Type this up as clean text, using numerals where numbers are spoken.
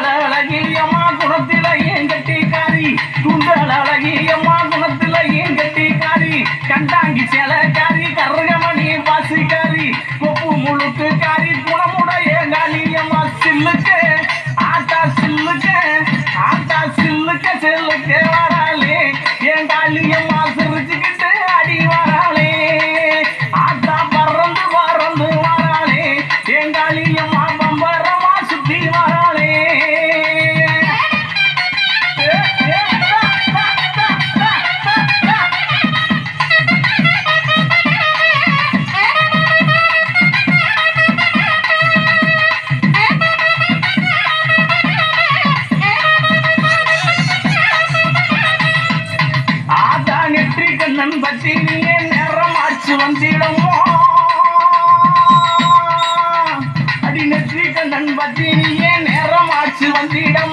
குண்டல அழகியம்மா குணத்தில ஏன் கட்டிக்காரி குண்டல அழகியம்மா குணத்தில ஏன் கட்டிக்காரி கண்டாங்கி சேலக்காரி கரகமணி பாசிக்காரி கொப்பு முழுக்குக்காரி குணமுடைய காளியம்மா சில்லுக்கு ஆட்டா சில்லுக்கு செல்லுக்கு வராளே என் காளியம்மா சிரிச்சுக்கிட்டு அடி வராளே ஆட்டா பறந்து வராளே என் காளியம்மா பம்பரமா சுத்தி வராளே கண்ணன் பற்றி நீயே நேரமாச்சு வந்திடமோ அடி நெற்றி கண்ணன் பற்றி நீயே நேரமாச்சு வந்திடம்